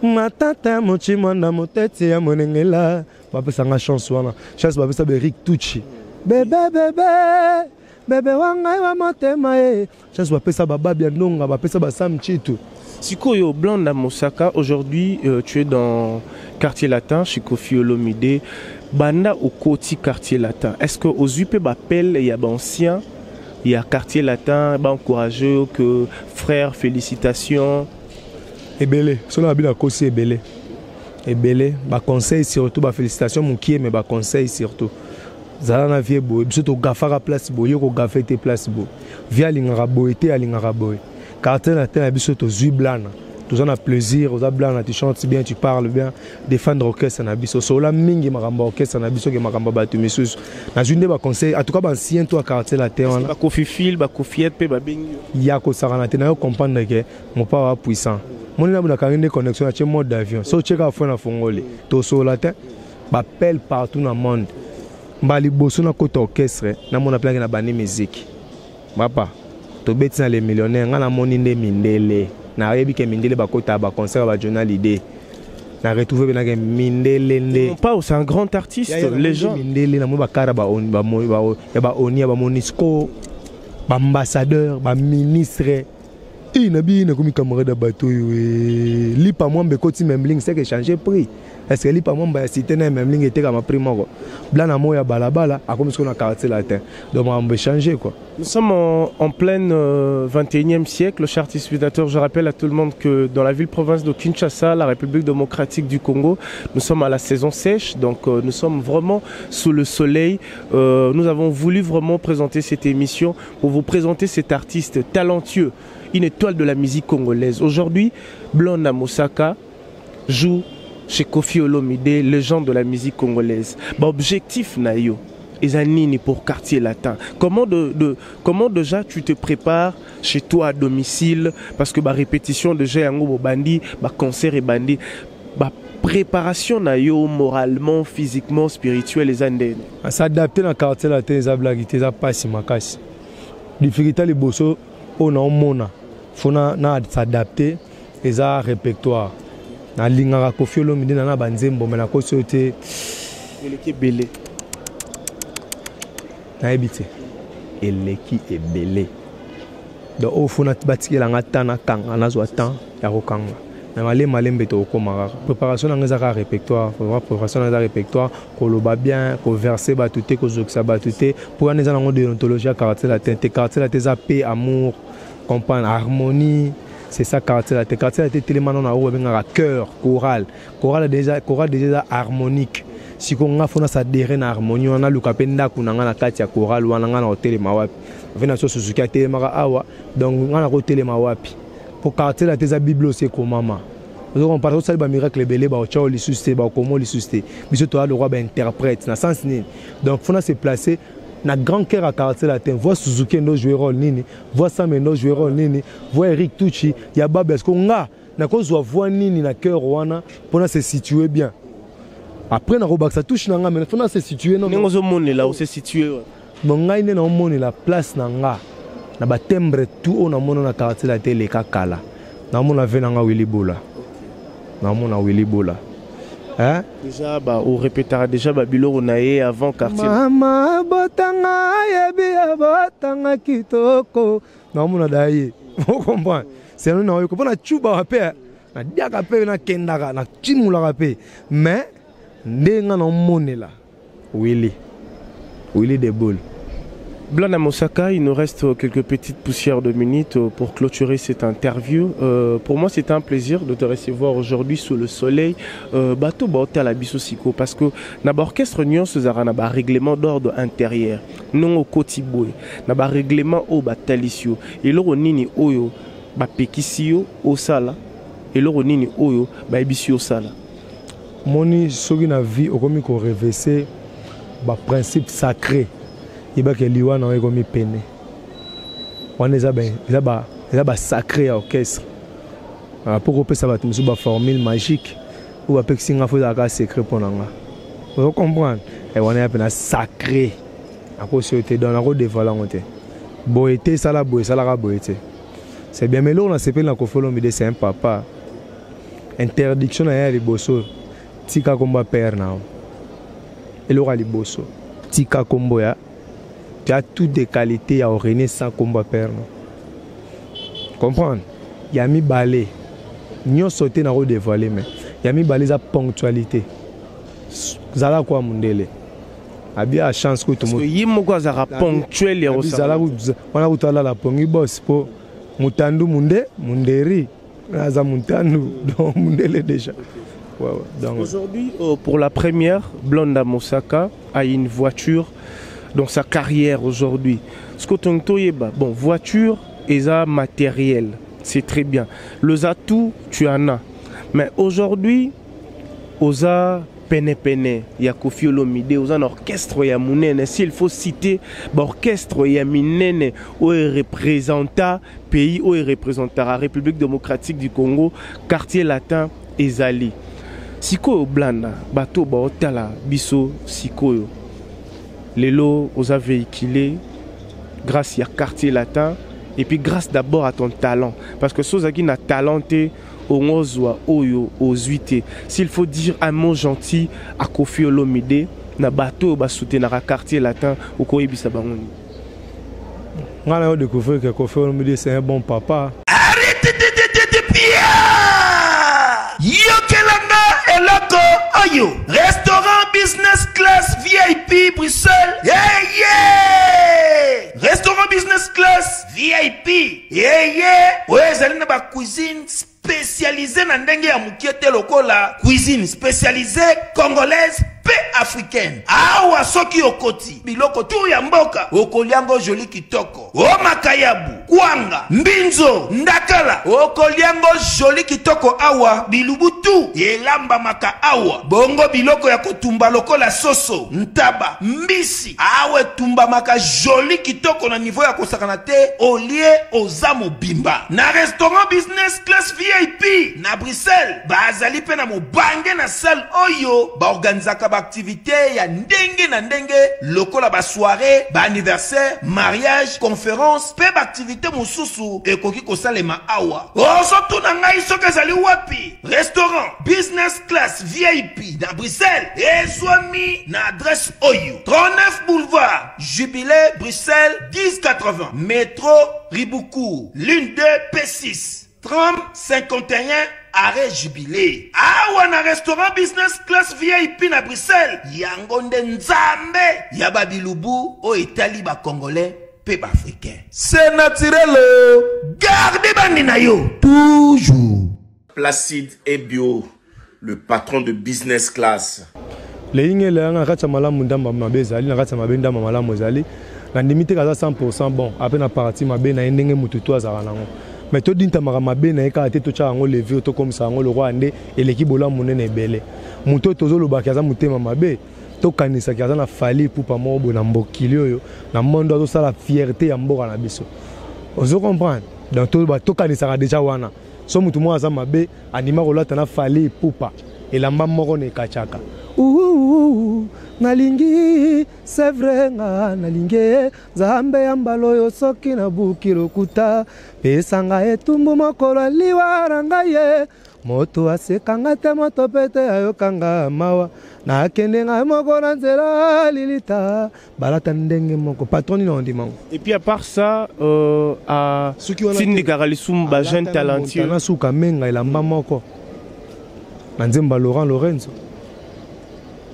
matata mochimo na moteti ya monengela ba pesa nga chance wana chance ba pesa be Rick Tucci bébé wanga wa motema chance ba pesa ba babia ndonga ba pesa ba Sam Chitu. Sikoyo Blonda Mosaka, aujourd'hui tu es dans quartier latin chez Kofi Olomide. Banda au côté quartier latin. Est-ce que aux UP m'appelle il y a ancien, il y a quartier latin, bah encourageux que frère félicitations. Ebele, cela a bien aussi ebele. Ebele, bah conseil surtout bah félicitations mon qui mais bah conseil surtout. Zala na vie boy, biso to gafara place boy, yo ko gafete place boy. Via lingara boy te alingara boy. Quartier latin na biso to zui blana. Tous on a plaisir, aux blancs, tu chantes bien, tu parles bien, défendre l'orchestre en abisso. So la mingi maramba orchestre en abisso que maramba batu misus. Na june ba conseil, en tout cas ba ancien toi quartier la terre. Ba kofi fil, ba kofiette pe ba bengi. Ya ko sarana te na comprendre que mon papa puissant. Mon na buna kangende connexion à mode d'avion. So cheka fo na fongole. To so la terre ba appelle partout dans le monde. Ba liboso na côté orchestre, na mon appel na bani musique. Papa, to beti na les millionnaires, ngana moni nde mindele. Na rebi ke mindele bakota ba concert ba journal idée na retrouver na ke mindele nde pas c'est un grand artiste les gens mindele na mo bakara ba on ba oni ba monisco ba ambassadeur ba ministre na bi na komi camarade bateau li pa moi be koti memling c'est que changer prix est-ce que li pa moi ba cité na memling était comme prix moko blana moya balabala a comme ce qu'on a quartier latin donc on peut changer quoi. Nous sommes en plein 21e siècle, chers téléspectateurs. Je rappelle à tout le monde que dans la ville-province de Kinshasa, la République démocratique du Congo, nous sommes à la saison sèche, donc nous sommes vraiment sous le soleil. Nous avons voulu vraiment présenter cette émission pour vous présenter cet artiste talentueux, une étoile de la musique congolaise. Aujourd'hui, Blonda Mosaka joue chez Kofi Olomide, légende de la musique congolaise. Objectif Nayo. Ezanini pour quartier latin. Comment déjà tu te prépares chez toi à domicile parce que répétition déjà yango bandi, concert et bandi, préparation na yo moralement, physiquement, spirituel les andene. S'adapter dans quartier latin les blaguité ça passe makasi. Difficulté les bosso on a mona. Faut na s'adapter les répertoire. Na lingara Kofi Olomide na banzembo mais na ko sote belé. Na ebité eleki ebele donc au fond na batikela ngata na kanga na zo temps ya kokanga na malembe to komara préparation na ngeza répertoire préparation na répertoire koloba bien ko verser batute ko zokisa batute pour anaza na déontologie quartier la tente quartier la teza paix amour comprendre harmonie c'est ça quartier la tellement na o benga cœur choral déjà harmonique. Si on a fait ça derrière harmonie, on a le capenda qu'on a na katia choral ou on a na hôtel mawapi. Vena so Suzuki a télé mara awa, donc on a hôtel mawapi. Pour quartier la tesa Bible c'est comme maman. Donc on parle ça ba miracle belé ba chao li susté ba komo li susté. Biso to a le roi ba interprète na sens ni. Donc faut se placer na grand cœur à quartier latin. Vois Suzuki no jouer rôle nini, vois Sam no jouer rôle nini, vois Eric Tucci, ya ba parce qu'on a na cause voix nini na cœur wana pour se situer bien. après ça touche nanga mais faut se situer non nengo zo mone là où se situer bon ngai ne na mone la place nanga na ba timbre tout on a mona na quartier la télé kakala na mona venanga Willy Bola na mona Willy Bola hein déjà bah on répétera déjà Babylone naé avant quartier mama botanga yebi botanga kitoko na mona daye vous comprenez c'est nous na ko na chuba pe na diaka pe na kendaka na chimula pe mais ndenga na monela Willy de Boule. Blanda Mosaka, il nous reste quelques petites poussières de minutes pour clôturer cette interview. Pour moi, c'est un plaisir de te recevoir aujourd'hui sous le soleil. Bateau Baota la Bissosiko, parce que dans l'orchestre Nyon Sezara, n'a pas règlement d'ordre intérieur. Non au Kotiboué, n'a pas règlement au Batalisio. Et l'eau nini oyo, Bapekisio au Sala. Et l'eau nini oyo, Baibisio Sala. Moni, ce qui n'a vie, au commis qu'on révèle, le principe sacré. Il y a des gens qui ont peine. On est sacré à l'orchestre. Pour que ça va être une formule magique. Ou que ça va être un secret pour nous. Vous comprenez? Et on est un sacré. À cause de ça, on a dévoilé. Boété, ça la boé, ça la boété. C'est bien, mais là, on a séparé la Kofolomide, c'est un papa. Interdiction à les bosso. Tika combat père now. Et l'aura les bosso. Tika combo ya. Tu as toutes des qualités à oriner sans combat père. Comprendre? Il y a mis balai. Nous avons sauté dans le dévoilé, mais il y a mis balai sa ponctualité. Zala quoi mon délai? A bien la chance que tout le monde. Parce que yimoko zara ponctuel ya osala. On a utala la pongi boss pour mutandu munde munderi. Aza mutandu donc mundele déjà. Ouais, ouais, aujourd'hui, pour la première, Blanda Mosaka a une voiture dans sa carrière aujourd'hui. Ce que tu as, bon, voiture et ça matériel, c'est très bien. Les atouts, tu en as. Mais aujourd'hui, osa pene, il y a Koffi Olomide, osa un orchestre, il y a Mounene. S'il faut citer, l'orchestre, il y a Minene, où il représente pays, où il représente la République démocratique du Congo, quartier latin, Ezali. Sikoyo Blanda, bateau baotala, biso, Sikoyo. Les lots aux a véhiculé grâce à quartier latin et puis grâce d'abord à ton talent. Parce que Sozaki n'a talenté au Ngozwa, Oyo, aux Huité. S'il faut dire un mot gentil à Koffi Olomide, na bateau ba soutenir à quartier latin au Koyebisa Bangoni. On a découvert que Koffi Olomide c'est un bon papa. Arrêtez de Pia! Yokelanga Eloko Oyo. Restaurant business class VIP Bruxelles. Yeah, yeah! Restaurant business class VIP. Yeah, yeah! Ouais, zali na ba cuisine spécialisée na ndenge ya mukiete lokola. Cuisine spécialisée congolaise pe africaine. Awa soki okoti. Biloko tu ya mboka. Okoliango joli kitoko. O makayabu. Kwanga. Mbinzo. Ndakala. Okoliango joli kitoko awa. Bilubutu. Elamba maka awa. Bongo biloko ya kotumba lokola soso. Ntaba. Mbisi. Awe tumba maka joli kitoko na niveau ya kosakana te. Olie ozamo bimba. Na restaurant business class VIP. Na Bruxelles. Bazali pe na mobange na salle oyo. Ba organizaka activité ya ndenge na ndenge lokola ba soirée, ba anniversaire, mariage, conférence, pe ba activité mosusu ekoki kosalema awa. Ozotu na ngai soki ezali wapi? Restaurant business class VIP na Bruxelles. Ezwami na adresse oyo 39 boulevard Jubilé Bruxelles 1080 métro Riboukou l'une 2 P6 30 51 arrêt Jubilé. Awa na restaurant business class VIP na Bruxelles. Yangonde nzambe ya babilubu o Italie ba congolais pe ba africain. C'est naturel. Gardez bandi na yo toujours. Placide et Bio, le patron de business class. Les lignes là nga katsa malamu ndamba mabezali na katsa mabenda malamu zali. Na limite kaza 100% bon. Après na parti mabe na ndenge mututu azala nango. Mais tout dit tamara mabe na eka te to cha ngo lever to comme ça ngo le roi ande et l'équipe bola monene belé muto tozo lo bakaza mutema mabe to kanisa kaza na fali pour pas mo bona mbokili oyo na mondo azo sala fierté ya mboka na biso ozo comprendre donc to kanisa déjà wana so mutu mo aza mabe anima ko lata na fali pour pas elamba moko ne kachaka nalingi c'est vrai nga nalingi nzambe ya mbala oyo soki nabuki lokuta pesanga etumbu mokolo liwa na ngai ye moto asekanga te moto pete ayokanga mawa nakende ngai moko na nzela lilita balata ndenge moko patroni na ondimango. Et puis à part ça à Sindikara Lisumba jeune talentueux na suka menga elamba moko na nzemba Laurent Lorenzo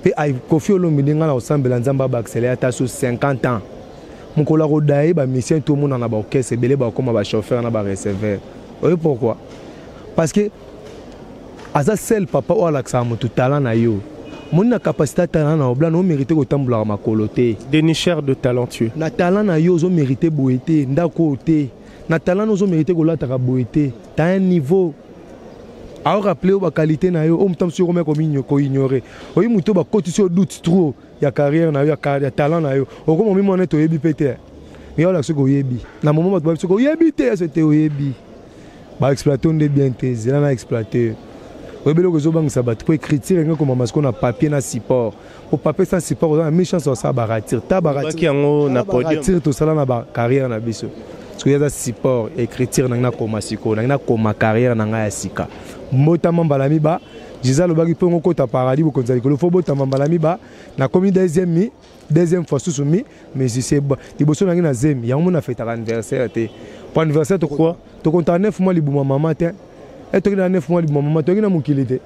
pe ay Koffi Olomide nga na osambela nzamba ba accélérer ta sur 50 ans mukola ko dai ba mission tout monde na ba orchestre belé ba comme ba chauffeur na ba receveur. Oui pourquoi? Parce que aza seul papa o alaksa mutu talent na yo mon na capacité talent na obla no mérité ko tambola makolo te dénicheur de talentueux na talent na yo zo mérité boité ndako te na talent no zo mérité ko lata ka boité ta un niveau a rappeler ba qualité na yo o mutam sur ko ko ignorer o yi muto ba cotisation doute trop ya carrière na yo ya talent na yo o ko mo mi moneto yebi pété mais on a ce ko yebi na moment ba ce ko yebi te c'était yebi ba exploiter on de bien te zela na exploiter o belo ko zo bang sabat ko écriture nga ko mama na papier na support au papier sans support on a méchance ça baratir ta baratir qui en na podium to sala na ba carrière na biso parce que ya support écriture na koma siko na koma carrière na nga ya sika mota mambalami ba jiza lo baki pongo kota paradis bo konzali ko fo bota mambalami ba na komi deuxième fois sous mi mais c'est liboso na ngina zemi ya mona fête anniversaire te pour anniversaire to quoi to konta 9 mois libuma mama te et to na 9 mois libuma mama to ngina mukilite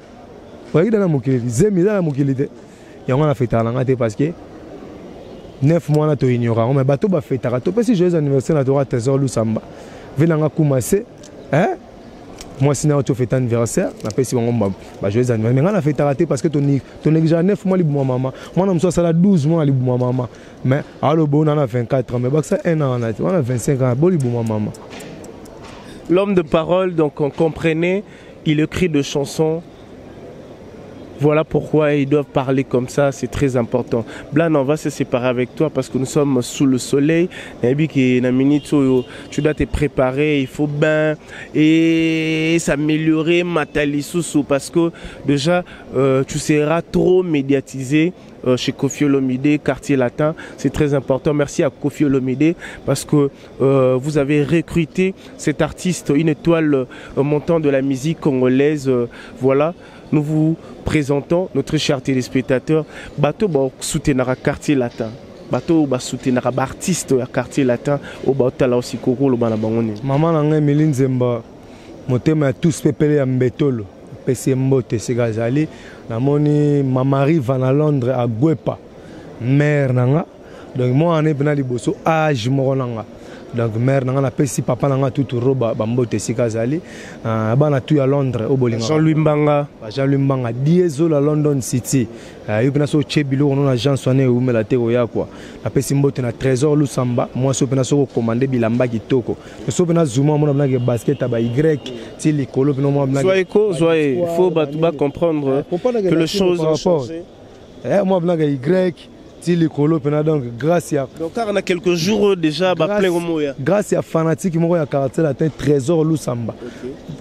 waki na mukilite zemi na mukilite ya ngona fête na te parce que 9 mois na to ignorant mais bato ba fête to pesi joyeux anniversaire na to trésor Lusamba venanga kumase hein. Moi, si tu fais anniversaire, je fais joyeux anniversaire. Mais on a fait rater parce que tu as déjà 9 mois libre maman. Moi, on a 12 mois libre maman. Mais alors, on a 24 ans. Mais ça, 1 an, on a 25 ans libre maman. L'homme de parole, donc on comprenait, il écrit de chansons. Voilà pourquoi ils doivent parler comme ça, c'est très important. Blan, on va se séparer avec toi parce que nous sommes sous le soleil. Tu dois te préparer, il faut bien et s'améliorer, matalisou, parce que déjà tu seras trop médiatisé chez Koffi Olomide, quartier latin. C'est très important. Merci à Koffi Olomide parce que vous avez recruté cet artiste, une étoile montant de la musique congolaise. Voilà. Nous vous présentons, notre cher téléspectateur, bateau soutenir quartier latin. Bateau soutenir artiste quartier latin au bateau là aussi koko le banabangoni. Maman nanga Emeline Zemba, motema tous pepele ya mbetolo. Pesi mbote segazali. Namoni ma mari va à Londres à Gwepa. Mère nanga. Donc moi on est venu liboso âge moko nanga. Donc mère nanga pesi papa nanga tout roba bambote sikazali bana tu à Londres au bolinga Jean-Louis Mbanga diesel à London City yopena so chebilo on agence soné ou mela teko ya quoi na pesi mbote na trésor Lusamba moi so pena so commander bilamba kitoko so pena zuma mona blanque basket ba Y ti likolo pena moi blanque il faut comprendre que les choses ont changé moi blanque Y donc grâce à donc on a quelques jours déjà grâce à fanatique moko ya quartier latin trésor Lusamba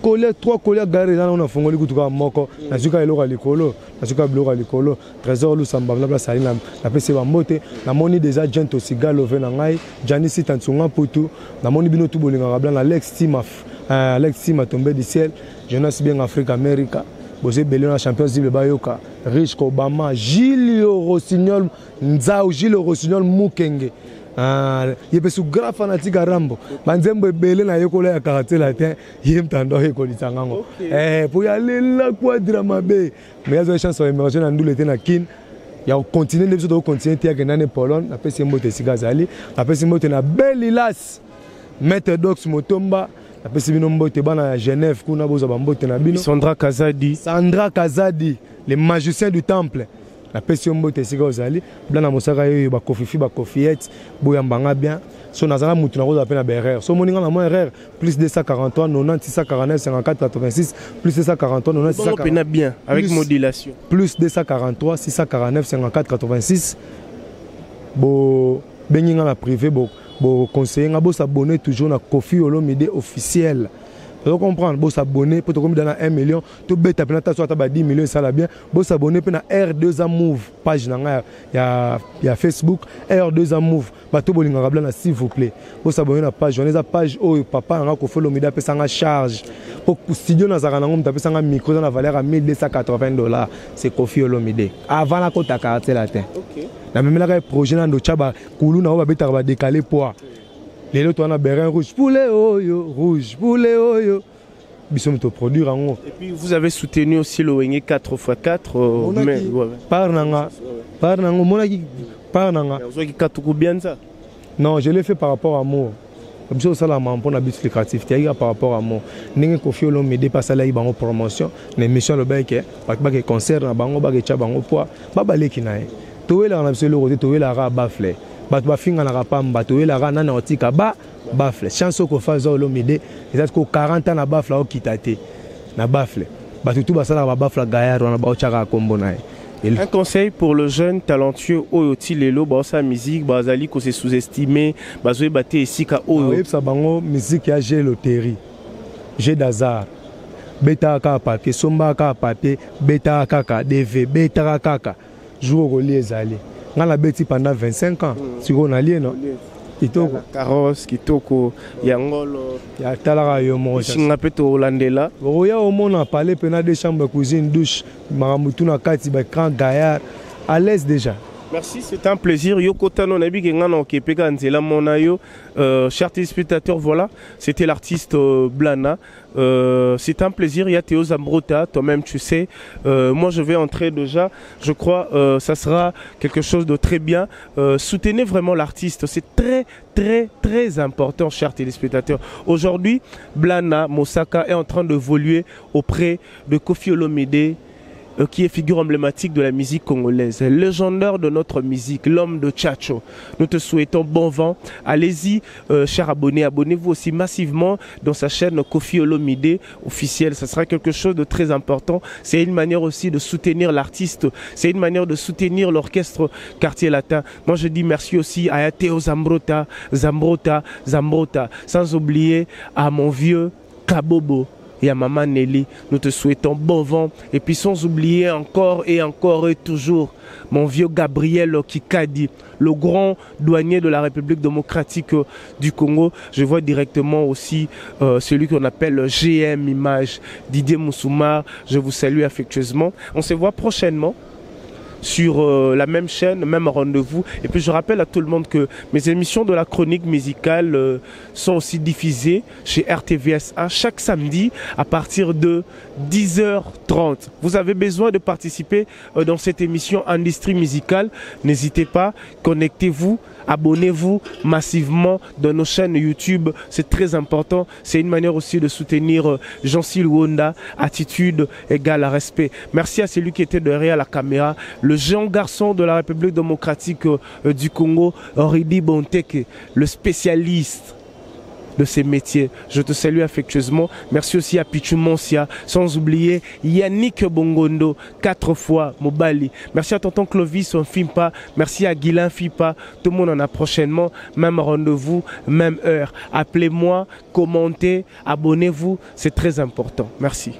collègue 3 collègues garé là on a fongoli kutuka moko na zuka eloko likolo na zuka biloko likolo trésor Lusamba na place ali na pese ba mbote na moni des agents aussi galové na ngai Janice Tantsunga Putu na moni bino tu bolinga kabla na Alex Tima tombé du ciel jeunesse bien Afrique America Bosé Belé na Champions League bayoka Rich Obama Gilles Rossignol Nzao Gilles Rossignol Mukenge yepe su grand fanatique à Rambo banzembo Belé na yokola ya quartier latin yemtando ekolisa ngango pour y aller là quoi drama be mais yazo chance wa immersion na ndule tena kin ya continuer les autres continuer tia kenane Pologne après c'est mbote sigazali après c'est mbote na Belilas Maître Dox Motomba après c'est bino mbote bana à Genève kuna boza bambote na bino Sandra Kazadi les magiciens du temple la pession mbote sigazali blana mosaka yo ba kofifi ba kofiette boyambanga bien so nazala mutu na roza pe na berrer so moninga na mo erreur plus 243 90 649 54 86 plus 243 90 649 bien avec modulation plus 243 649 54 86 bo beninga na privé bo conseiller nga bo s'abonner toujours na Koffi Olomide officiel Vous comprenez? Vous s'abonner pour te dans 1 million. Tu bête à 10 millions, ça va bien. Vous s'abonner pour R2A Move, page il y a Facebook, R2A Move. Bato bolinga rabla s'il vous plaît. Vous s'abonner à la page, on est à page où papa a fait le mida pesa en charge. Pour studio na zara ngom tapesa un micro dans la valeur à $1280. C'est Kofi Olomide. Avant la côte à quartier latin. OK. La même là projet na ndo chaba kulu na ba beta ba décaler poids. Les autres on a bérin rouge poulet oyo, rouge poulet oyo. Bissom to produire en haut. Et puis vous avez soutenu aussi le Wenge 4x4 mais par nanga monaki par nanga. Vous avez qui bien ça? Non, je l'ai fait par rapport à moi. Je suis là pour la bus lucratif par rapport à moi. Ninge Kofi Olomide passe là en promotion, l'émission le bec parce que concert na bango ba ke chabango poa ba baleki nae. Towe la na biselo roté towe la ra bafle. Ba to finga na rapamba towe la ra na na otika ba bafle. Chance ko fa zo Olomide, c'est ko 40 ans na bafle au kitate. Na bafle. Ba tout ba sala ba bafle gaillard na ba ochaka kombo nae. Un conseil pour le jeune talentueux Oyoti Lelo, sa musique, Bazali ko se sous-estimé, Bazoé Baté ici ka Oyo. Oui, ça bango musique ya j'ai loterie. J'ai d'hasard. Beta ka papier, somba ka papier, beta ka DV, beta ka jour au lié zali. Ngala beti pendant 25 ans. Si on a lié non. Kitoko carrosse, kitoko yangolo, ya talara yo mo. Singapeto Holandela. Oya au monde a parlé pena des chambres cuisine douche, maramutu na kati ba grand gaillard à l'aise déjà. Merci, c'est un plaisir. Yoko Tano Nabi Gengano Kepeka Nzela Monayo. Chers téléspectateurs, voilà, c'était l'artiste Blana. C'est un plaisir. Il y a Théo Zambrota, toi-même tu sais. Moi je vais entrer déjà. Je crois ça sera quelque chose de très bien. Soutenez vraiment l'artiste. C'est très important, chers téléspectateurs. Aujourd'hui, Blana Mosaka est en train d'évoluer auprès de Kofi Olomide, qui est figure emblématique de la musique congolaise, légendaire de notre musique, l'homme de Tchatcho. Nous te souhaitons bon vent. Allez-y, chers abonnés, abonnez-vous aussi massivement dans sa chaîne Kofi Olomide officielle. Ça sera quelque chose de très important. C'est une manière aussi de soutenir l'artiste. C'est une manière de soutenir l'orchestre Quartier Latin. Moi, je dis merci aussi à Théo Zambrota, sans oublier à mon vieux Kabobo et à Maman Nelly. Nous te souhaitons bon vent. Et puis sans oublier encore et toujours mon vieux Gabriel Kikadi, le grand douanier de la République démocratique du Congo. Je vois directement aussi celui qu'on appelle GM Image, Didier Moussoumar. Je vous salue affectueusement. On se voit prochainement sur la même chaîne, même rendez-vous. Et puis je rappelle à tout le monde que mes émissions de la chronique musicale sont aussi diffusées chez RTVS1 chaque samedi à partir de 10h30. Vous avez besoin de participer dans cette émission Industrie musicale. N'hésitez pas, connectez-vous, abonnez-vous massivement dans nos chaînes YouTube. C'est très important. C'est une manière aussi de soutenir Jean-Sil Wonda, attitude égale à respect. Merci à celui qui était derrière la caméra, le jeune garçon de la République démocratique du Congo, Ridi Bonteke, le spécialiste de ces métiers. Je te salue affectueusement. Merci aussi à Pichu Monsia, sans oublier Yannick Bongondo, 4 fois Mobali. Merci à tonton Clovis, on filme pas. Merci à Guilain Fipa. Tout le monde en a prochainement. Même rendez-vous, même heure. Appelez-moi, commentez, abonnez-vous. C'est très important. Merci.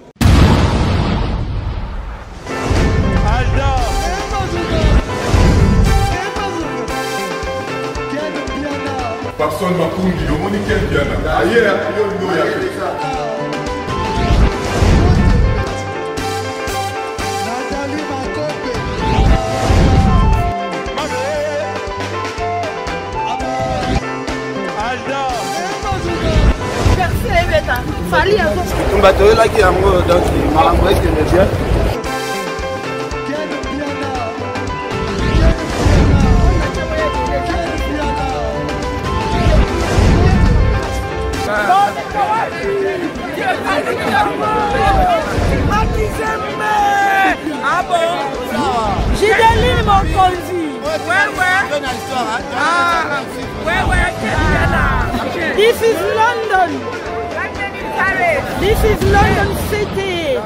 Personne m'a conduit, le monde est bien. Ailleurs, il y a J'ai mon conduit. This is London. This is London City.